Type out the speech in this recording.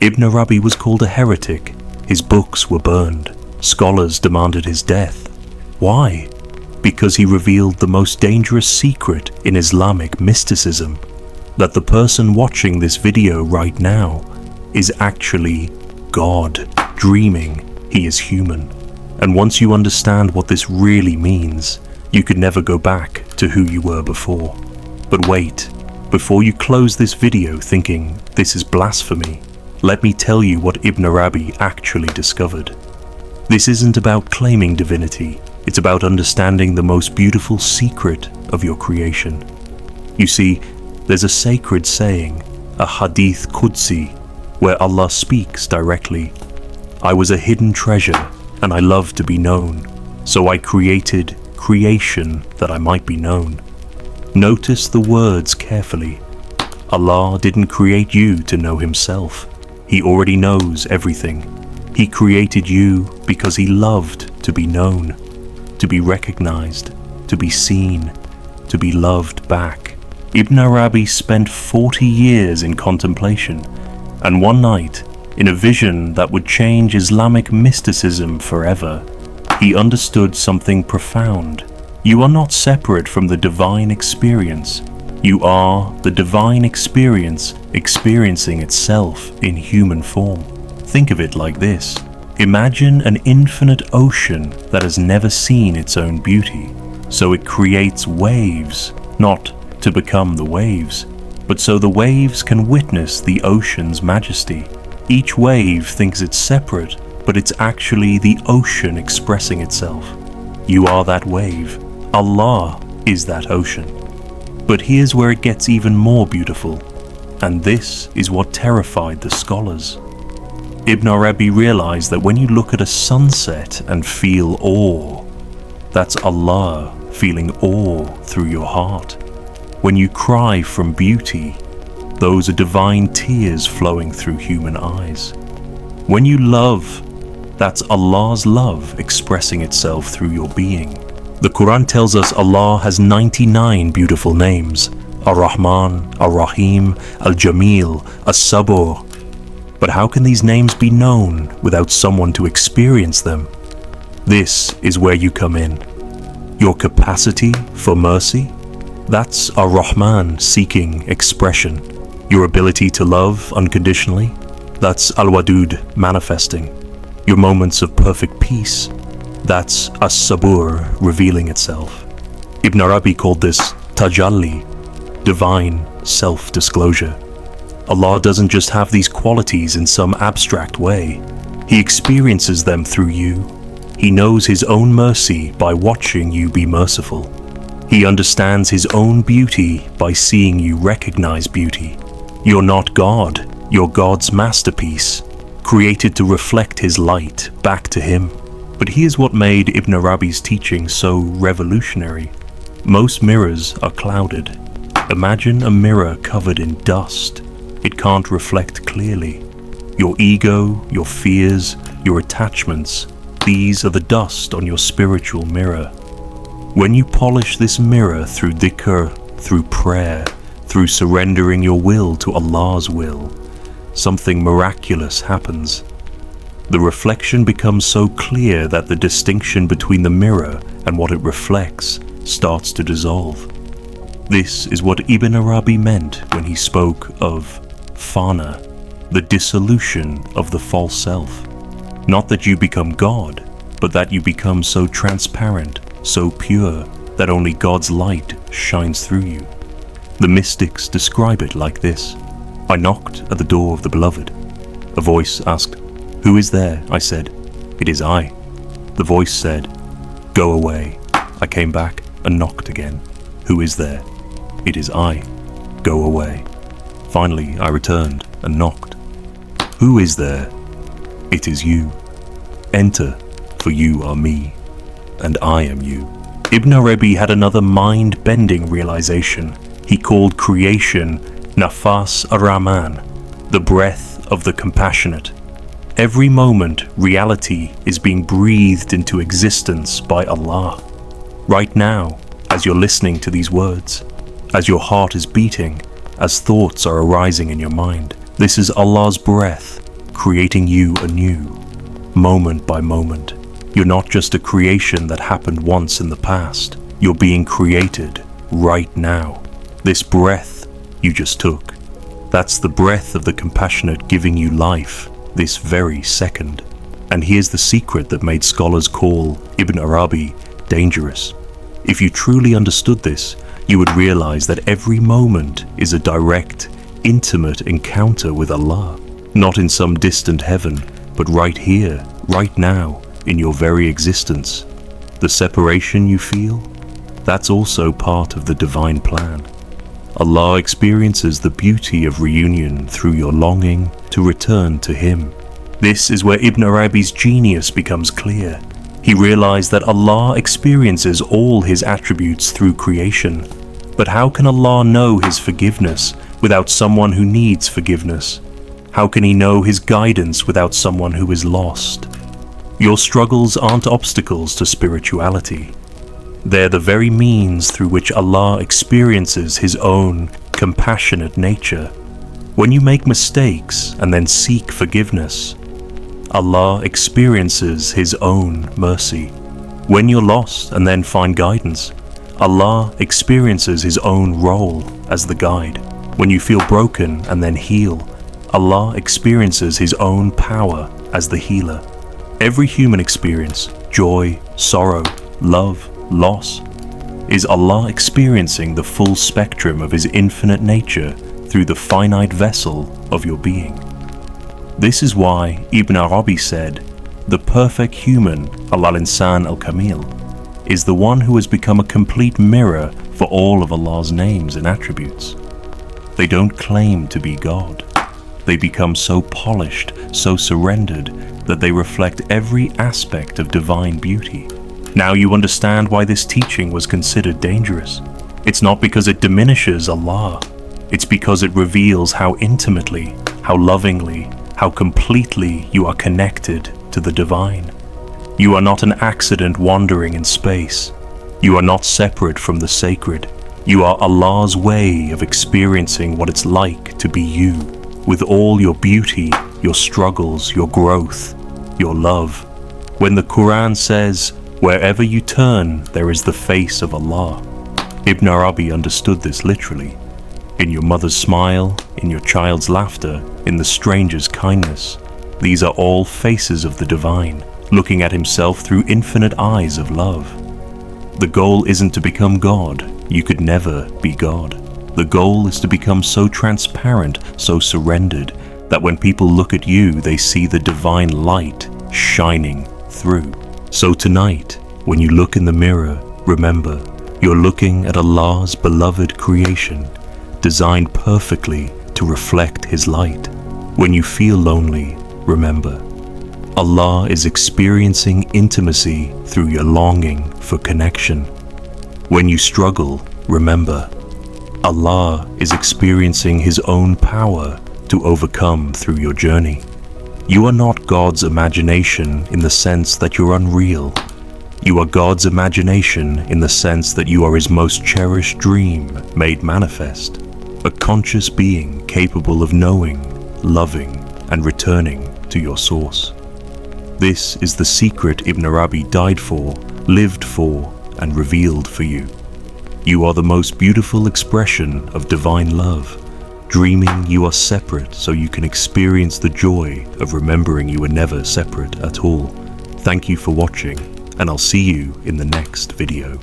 Ibn Arabi was called a heretic. His books were burned. Scholars demanded his death. Why? Because he revealed the most dangerous secret in Islamic mysticism, that the person watching this video right now is actually God, dreaming he is human. And once you understand what this really means, you could never go back to who you were before. But wait, before you close this video thinking this is blasphemy, let me tell you what Ibn Arabi actually discovered. This isn't about claiming divinity, it's about understanding the most beautiful secret of your creation. You see, there's a sacred saying, a Hadith Qudsi, where Allah speaks directly. I was a hidden treasure, and I love to be known, so I created creation that I might be known. Notice the words carefully. Allah didn't create you to know himself. He already knows everything. He created you because he loved to be known, to be recognized, to be seen, to be loved back. Ibn Arabi spent 40 years in contemplation, and one night, in a vision that would change Islamic mysticism forever, he understood something profound. You are not separate from the divine experience. You are the divine experience experiencing itself in human form. Think of it like this. Imagine an infinite ocean that has never seen its own beauty. So it creates waves, not to become the waves, but so the waves can witness the ocean's majesty. Each wave thinks it's separate, but it's actually the ocean expressing itself. You are that wave. Allah is that ocean. But here's where it gets even more beautiful, and this is what terrified the scholars. Ibn Arabi realized that when you look at a sunset and feel awe, that's Allah feeling awe through your heart. When you cry from beauty, those are divine tears flowing through human eyes. When you love, that's Allah's love expressing itself through your being. The Quran tells us Allah has 99 beautiful names: Ar-Rahman, Ar-Rahim, Al-Jamil, As-Sabur. But how can these names be known without someone to experience them? This is where you come in. Your capacity for mercy? That's Ar-Rahman seeking expression. Your ability to love unconditionally? That's al-Wujud manifesting. Your moments of perfect peace? That's as-Sabur revealing itself. Ibn Arabi called this Tajalli, divine self-disclosure. Allah doesn't just have these qualities in some abstract way. He experiences them through you. He knows his own mercy by watching you be merciful. He understands his own beauty by seeing you recognize beauty. You're not God, you're God's masterpiece, created to reflect his light back to him. But here's what made Ibn Arabi's teaching so revolutionary. Most mirrors are clouded. Imagine a mirror covered in dust. It can't reflect clearly. Your ego, your fears, your attachments, these are the dust on your spiritual mirror. When you polish this mirror through dhikr, through prayer, through surrendering your will to Allah's will, something miraculous happens. The reflection becomes so clear that the distinction between the mirror and what it reflects starts to dissolve. This is what Ibn Arabi meant when he spoke of fana, the dissolution of the false self. Not that you become God, but that you become so transparent, so pure, that only God's light shines through you. The mystics describe it like this. I knocked at the door of the beloved. A voice asked, "Who is there?" I said, "It is I." The voice said, "Go away." I came back and knocked again. "Who is there?" "It is I." "Go away." Finally, I returned and knocked. "Who is there?" "It is you. Enter, for you are me, and I am you." Ibn Arabi had another mind-bending realization. He called creation Nafas ar-Rahman, the breath of the compassionate. Every moment, reality is being breathed into existence by Allah. Right now, as you're listening to these words, as your heart is beating, as thoughts are arising in your mind, this is Allah's breath, creating you anew, moment by moment. You're not just a creation that happened once in the past. You're being created right now. This breath you just took, that's the breath of the compassionate giving you life this very second. And here's the secret that made scholars call Ibn Arabi dangerous. If you truly understood this, you would realize that every moment is a direct, intimate encounter with Allah, not in some distant heaven, but right here, right now, in your very existence. The separation you feel, that's also part of the divine plan. Allah experiences the beauty of reunion through your longing to return to Him. This is where Ibn Arabi's genius becomes clear. He realized that Allah experiences all His attributes through creation. But how can Allah know His forgiveness without someone who needs forgiveness? How can He know His guidance without someone who is lost? Your struggles aren't obstacles to spirituality. They're the very means through which Allah experiences His own compassionate nature. When you make mistakes and then seek forgiveness, Allah experiences His own mercy. When you're lost and then find guidance, Allah experiences His own role as the guide. When you feel broken and then heal, Allah experiences His own power as the healer. Every human experience, joy, sorrow, love, loss, is Allah experiencing the full spectrum of His infinite nature through the finite vessel of your being. This is why Ibn Arabi said, "The perfect human, al-insan al-kamil, is the one who has become a complete mirror for all of Allah's names and attributes." They don't claim to be God. They become so polished, so surrendered, that they reflect every aspect of divine beauty. Now you understand why this teaching was considered dangerous. It's not because it diminishes Allah. It's because it reveals how intimately, how lovingly, how completely you are connected to the divine. You are not an accident wandering in space. You are not separate from the sacred. You are Allah's way of experiencing what it's like to be you, with all your beauty, your struggles, your growth, your love. When the Quran says, "Wherever you turn, there is the face of Allah," Ibn Arabi understood this literally. In your mother's smile, in your child's laughter, in the stranger's kindness, these are all faces of the divine, looking at Himself through infinite eyes of love. The goal isn't to become God. You could never be God. The goal is to become so transparent, so surrendered, that when people look at you, they see the divine light shining through. So tonight, when you look in the mirror, remember, you're looking at Allah's beloved creation, designed perfectly to reflect His light. When you feel lonely, remember, Allah is experiencing intimacy through your longing for connection. When you struggle, remember, Allah is experiencing His own power to overcome through your journey. You are not God's imagination in the sense that you're unreal. You are God's imagination in the sense that you are His most cherished dream made manifest, a conscious being capable of knowing, loving, and returning to your source. This is the secret Ibn Arabi died for, lived for, and revealed for you. You are the most beautiful expression of divine love, dreaming you are separate so you can experience the joy of remembering you were never separate at all. Thank you for watching, and I'll see you in the next video.